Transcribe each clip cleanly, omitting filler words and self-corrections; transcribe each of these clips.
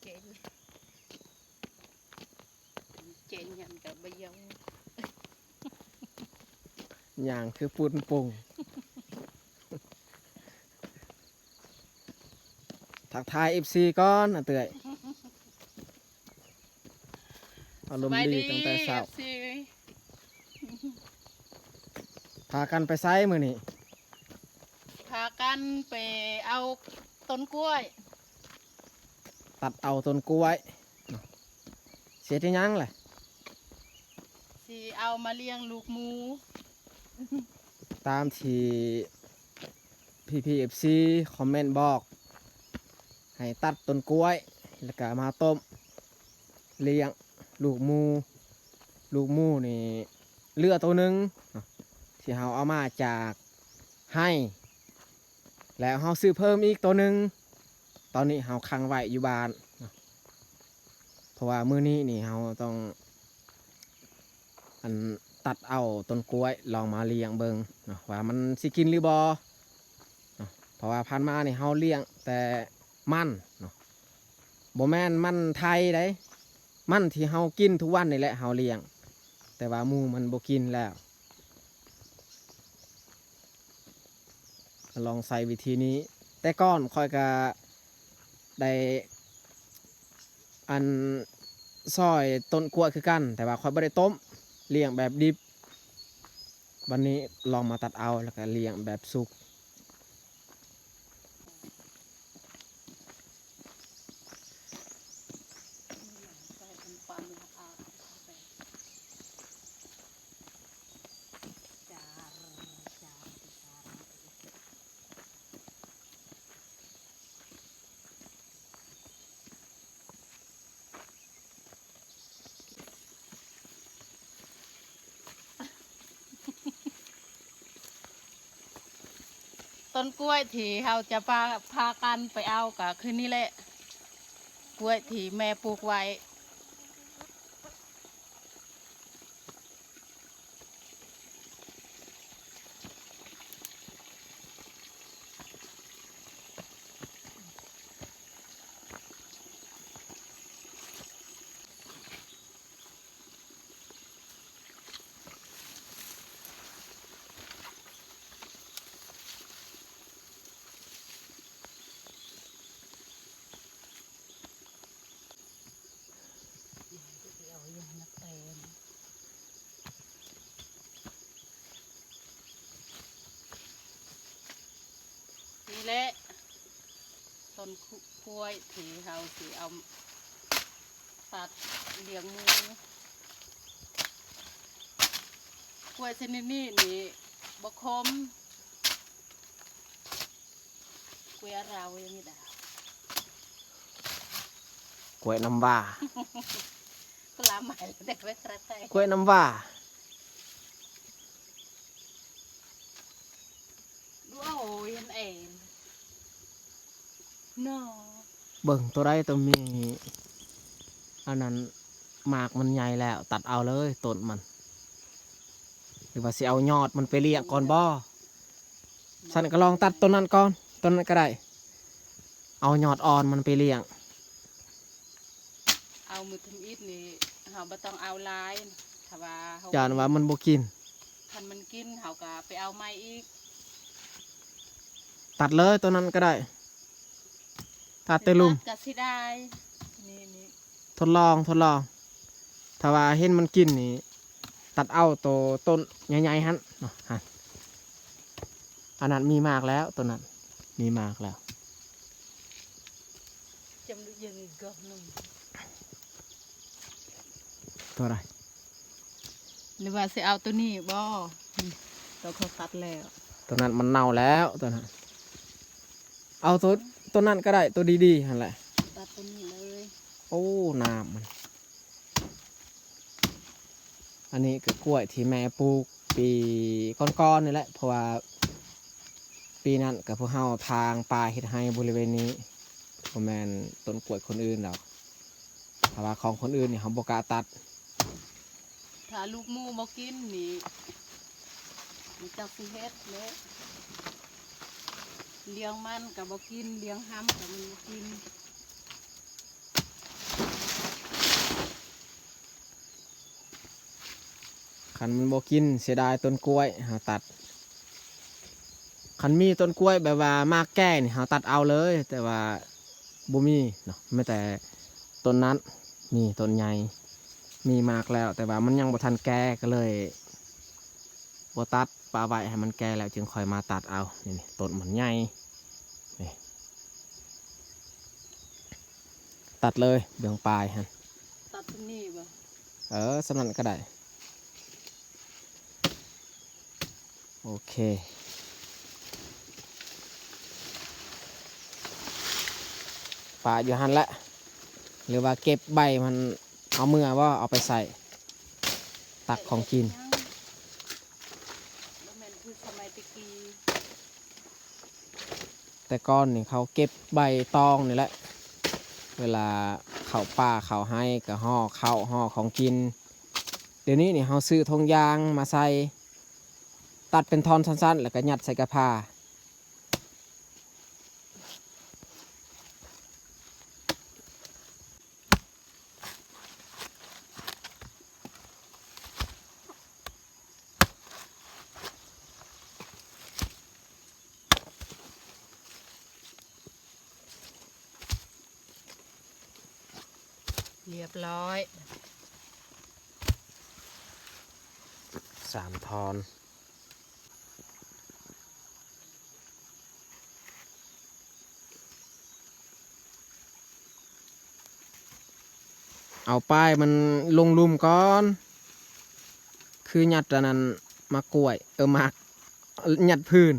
เจ๋งเจ๋งอย่างแต่ใบยงอย่างคือปูนปุ่งทักทายFCก่อนนะเตยอารมณ์ดีตั้งแต่เช้าพากันไปไซมือนี่พากันไปเอาต้นกล้วยตัดเอาต้นกล้วยเสียที่ยังแหละสิเอามาเลี้ยงลูกหมูตามที่PPFC คอมเมนต์บอกให้ตัดต้นกล้วยแล้วก็มาต้มเลี้ยงลูกหมูนี่เลือตัวหนึ่งที่เราเอามาจากให้แล้วเราซื้อเพิ่มอีกตัวหนึ่งตอนนี้เราคังไว้อยู่บ้านเพราะว่ามื้อนี้นี่เราต้องตัดเอาต้นกล้วยลองมาเลี้ยงเบิ่งว่ามันสิกินหรือบ่เพราะว่าพันมานี่เราเลี้ยงแต่มันบ่แม่นมันไทยได้มันที่เรากินทุกวันนี่แหละเราเลี้ยงแต่ว่าหมูมันบ่กินแล้วลองใส่วิธีนี้แต่ก่อนค่อยก็ได้ซอยต้นกล้วยคือกันแต่ว่าค่อยบ่ได้ต้มเลี้ยงแบบดิบวันนี้ลองมาตัดเอาแล้วก็เลี้ยงแบบสุกต้นกล้วยที่เราจะพากันไปเอาก็คือนี่แหละกล้วยที่แม่ปลูกไว้นี่แหละต้นกล้วยที่เราสิเอาตัดเลี้ยงหมูกล้วยชนิดนี้นี่บกคมกล้วยเราอย่างนี้ดาว กล้วยน้ำว้า ก็ลาใหม่แล้วเด็กไว้กระแต กล้วยน้ำว้าดูโอ้ยเองเนาะ เบิ่งตัวใดตัวมีอันนั้นหมากมันใหญ่แล้วตัดเอาเลยต้นมันหรือว่าสิเอายอดมันไปเลี้ยงก่อนบ่ฉันก็ลองตัดต้นนั้นก่อนต้นนั้นก็ได้เอายอดอ่อนมันไปเลี้ยงเอามือทำอิฐนี่เขาบ่ต้องเอาลายถ้าว่าเขา จานว่ามันบ่กินทันมันกินเขาก็ไปเอาไม้อีก ตัดเลยต้นนั้นก็ได้ตัดเตลุม ก็สิได้นี่ทดลองถ้าว่าเห็นมันกินนี่ตัดเอาตัวต้นใหญ่ๆฮั่นเนาะฮั่นอันนั้นมีมากแล้วต้นนั้นมีมากแล้วจำดูยังก็หนึ่ง ตัวอะไร หรือว่าสิเอาตัวนี้บ่ตัวเขาตัดแล้ว ตัวนั้นมันเน่าแล้วตัวนั้นเอาตัวนั้นก็ได้ตัวดีๆนั่นแหละตัดตัวนี้เลย โอ้น้ำมันอันนี้คือกล้วยที่แม่ปลูกปีก้อนๆนี่แหละเพราะว่าปีนั้นกับพวกเฮาทางป่าเฮ็ดให้บริเวณนี้บ่แม่นต้นกล้วยคนอื่นหรอกเพราะว่าของคนอื่นนี่เขาบ่กล้าตัดถ้าลูกหมูบ่กินนี่มันจักสิเฮ็ดเลยเลี้ยงมันกับบ่กินเลี้ยงห้ำกับมันบ่กิน คันมันบ่กินเสียดายต้นกล้วยหาตัดคันมีต้นกล้วยแบบว่ามากแก่นี่หาตัดเอาเลยแต่ว่าบ่มีเนาะไม่แต่ต้นนั้นมีต้นใหญ่มีมากแล้วแต่ว่ามันยังบ่ทันแก่ก็เลยบ่ตัดปาไว้ให้มันแก่แล้วจึงค่อยมาตัดเอานี่ต้นมันใหญ่นี่ตัดเลยเบื้องปลายฮะ ตัดตรงนี้บ่ สำนันก็ได้โอเคปลาอยู่หันละหรือว่าเก็บใบมันเอาเมื่อว่าเอาไปใส่ตักของกิน แล้วแม่นคือสมัยตะกี้ แต่ก้อนนี่เขาเก็บใบตองนี่แหละเวลาเขาป่าเขาให้กับห่อข้าวห่อของกินเดี๋ยวนี้นี่เขาซื้อธงยางมาใส่ตัดเป็นท่อนสั้นๆแล้วก็ยัดใส่กระพาเรียบร้อย 3 ทอนเอาป้ายมันลงลุมก่อนคือยัดอันนั้นมากล้วยมากยัดพื้น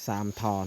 3 ทอน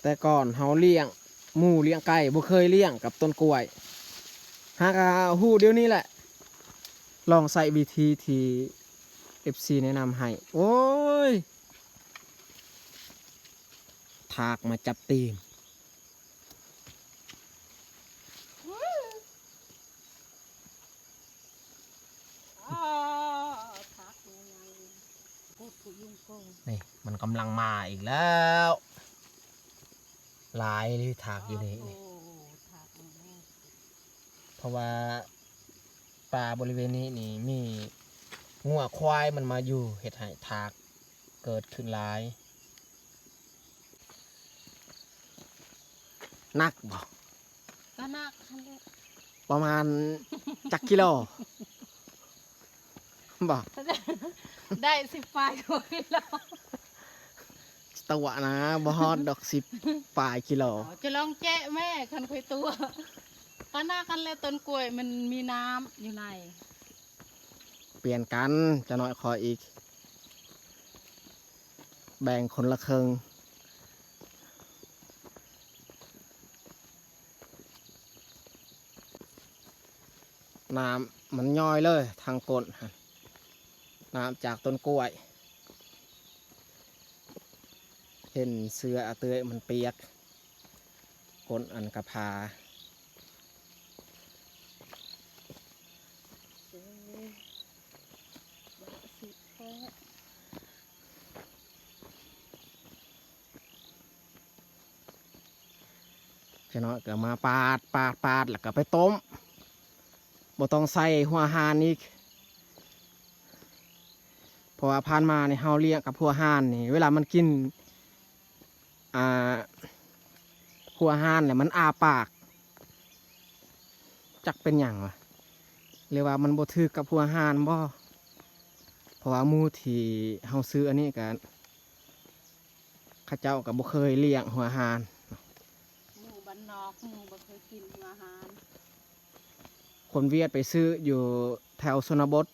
แต่ก่อนเฮาเลี้ยงหมูเลี้ยงไก่บ่เคยเลี้ยงกับต้นกล้วยหากฮู้เดี๋ยวนี้แหละลองใส่วิธีที่ FC แนะนำให้โอ้ยถากมาจับตีน อ้าทักยังไงพูดผู้ยุ่งโกง นี่มันกำลังมาอีกแล้วหลายที่ถากอยู่นี่ โอ้ทักยังไง เพราะว่าป่าบริเวณนี้นี่มีงัวควายมันมาอยู่เห็ดให้ถากเกิดขึ้นหลายนักบ่ ก็นักคันเลย ประมาณจักกิโลบ่ ได้10 ปลายกว่าแล้ว ตัวนะบ่ฮอดดอก10 ปลายกิโล จะลองแจ้แม่คันคุยตัวก็น่ากันเลยต้นกล้วยมันมีน้ำอยู่ใน เปลี่ยนกันจะน้อยขออีก แบ่งคนละครึ่งน้ำมันย่อยเลยทางก้นหั่นน้ำจากต้นกล้วย เห็นเสื้ออาเตยมันเปียกก้นอันกระพาจะน้อยก็มาปาดแล้วก็ไปต้มบ่ต้องใส่หัวหานอีกเพราะว่าผ่านมาในเฮาเลี้ยงกับหัวหานนี่เวลามันกินหัวหานเนี่ยมันอาปากจักเป็นอย่างวะเรียกว่ามันบ่ถือกับหัวหานบ่เพราะว่าหมูที่เฮาซื้ออันนี้กันข้าเจ้ากับบ่เคยเลี้ยงหัวหาน หมูบ้านนอกหมูบ่เคยกินอาหาร คนเวียดไปซื้ออยู่แถวชนบท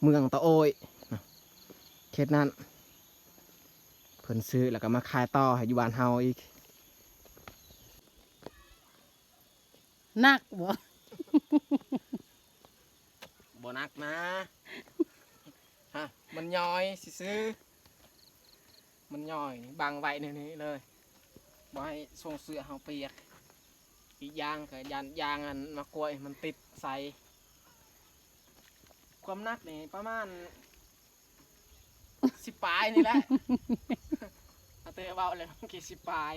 เมืองตะโอยเขตนั้นเพิ่นซื้อแล้วก็มาขายต่อให้อยู่บ้านเฮาอีก นักบ่ บ่นักนะฮะมันย่อยสิซื้อมันย่อยบังไว้ในนี้เลยบ่ให้ส่งเสื้อเฮาเปียก อีกอย่างก็ยางอันมากล้วยมันติดใส่ความหนักนี่ประมาณ10 ปลายนี่แหละ เอาเตะเบาเลยกี่10 ปลาย